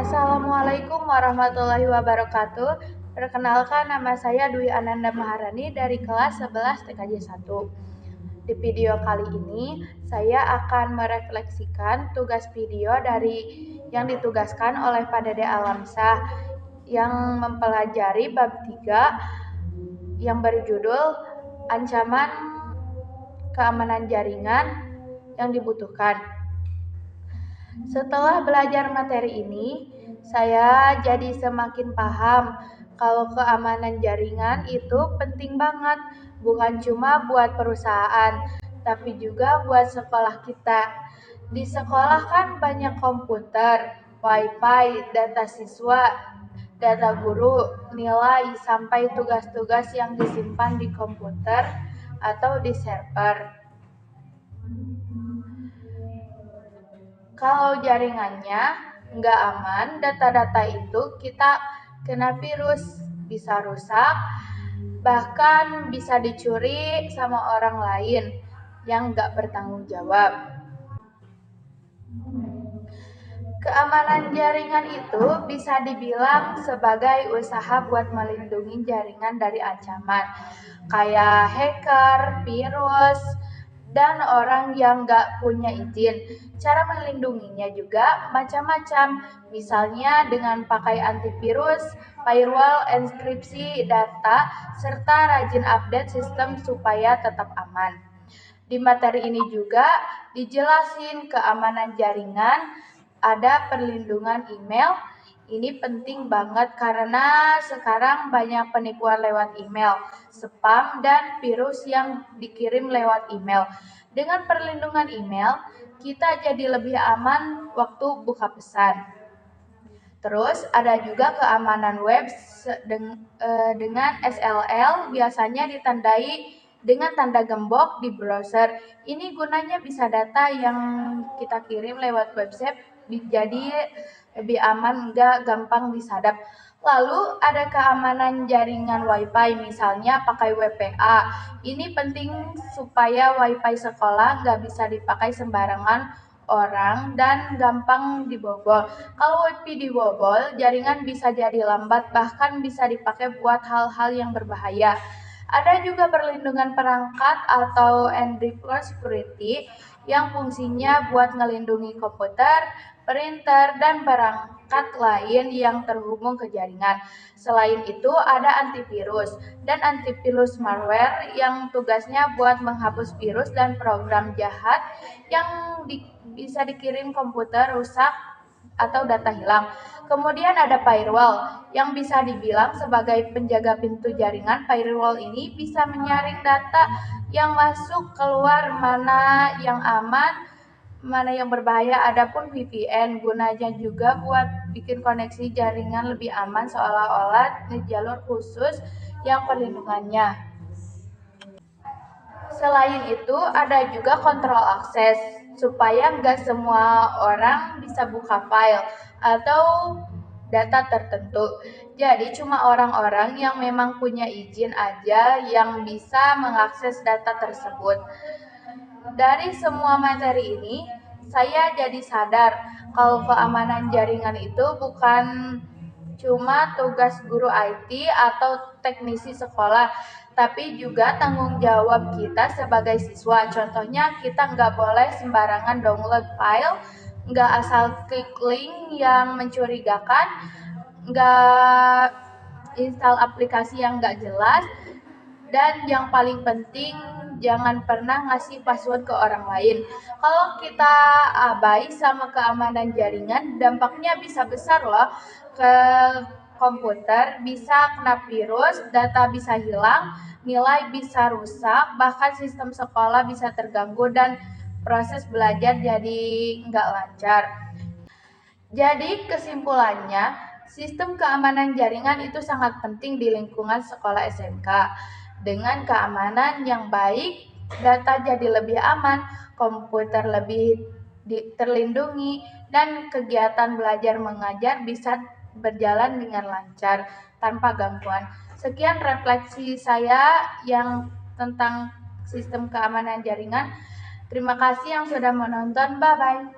Assalamualaikum warahmatullahi wabarakatuh. Perkenalkan, nama saya Dwi Ananda Maharani dari kelas 11 TKJ 1. Di video kali ini, saya akan merefleksikan tugas video dari yang ditugaskan oleh Pak Dede Alamsyah yang mempelajari bab 3 yang berjudul Ancaman Keamanan Jaringan yang Dibutuhkan. Setelah belajar materi ini, saya jadi semakin paham kalau keamanan jaringan itu penting banget, bukan cuma buat perusahaan, tapi juga buat sekolah kita. Di sekolah kan banyak komputer, wifi, data siswa, data guru, nilai, sampai tugas-tugas yang disimpan di komputer atau di server. Kalau jaringannya nggak aman, data-data itu kita kena virus, bisa rusak, bahkan bisa dicuri sama orang lain yang nggak bertanggung jawab. Keamanan jaringan itu bisa dibilang sebagai usaha buat melindungi jaringan dari ancaman, kayak hacker, virus, dan orang yang nggak punya izin. Cara melindunginya juga macam-macam, misalnya dengan pakai antivirus, firewall, enkripsi data, serta rajin update sistem supaya tetap aman. Di materi ini juga dijelasin keamanan jaringan, ada perlindungan email. Ini penting banget karena sekarang banyak penipuan lewat email, spam, dan virus yang dikirim lewat email. Dengan perlindungan email, kita jadi lebih aman waktu buka pesan. Terus ada juga keamanan web dengan SSL, biasanya ditandai dengan tanda gembok di browser. Ini gunanya bisa data yang kita kirim lewat website jadi lebih aman, nggak gampang disadap. Lalu ada keamanan jaringan wifi, misalnya pakai WPA. Ini penting supaya wifi sekolah nggak bisa dipakai sembarangan orang dan gampang dibobol. Kalau wifi dibobol, jaringan bisa jadi lambat, bahkan bisa dipakai buat hal-hal yang berbahaya. Ada juga perlindungan perangkat atau encryption security yang fungsinya buat ngelindungi komputer, printer, dan perangkat lain yang terhubung ke jaringan. Selain itu ada antivirus dan antivirus malware yang tugasnya buat menghapus virus dan program jahat yang bisa dikirim komputer rusak atau data hilang. Kemudian ada firewall yang bisa dibilang sebagai penjaga pintu jaringan. Firewall ini bisa menyaring data yang masuk keluar, mana yang aman, mana yang berbahaya. Adapun VPN gunanya juga buat bikin koneksi jaringan lebih aman, seolah-olah di jalur khusus yang perlindungannya. Selain itu ada juga kontrol akses supaya nggak semua orang bisa buka file atau data tertentu. Jadi cuma orang-orang yang memang punya izin aja yang bisa mengakses data tersebut. Dari semua materi ini, saya jadi sadar kalau keamanan jaringan itu bukan cuma tugas guru IT atau teknisi sekolah, tapi juga tanggung jawab kita sebagai siswa. Contohnya, kita nggak boleh sembarangan download file, nggak asal klik link yang mencurigakan, nggak install aplikasi yang nggak jelas, dan yang paling penting, jangan pernah ngasih password ke orang lain. Kalau kita abai sama keamanan jaringan, dampaknya bisa besar loh. Ke komputer bisa kena virus, data bisa hilang, nilai bisa rusak, bahkan sistem sekolah bisa terganggu dan proses belajar jadi nggak lancar. Jadi kesimpulannya, sistem keamanan jaringan itu sangat penting di lingkungan sekolah SMK. Dengan keamanan yang baik, data jadi lebih aman, komputer lebih terlindungi, dan kegiatan belajar mengajar bisa berjalan dengan lancar tanpa gangguan. Sekian refleksi saya yang tentang sistem keamanan jaringan. Terima kasih yang sudah menonton. Bye-bye.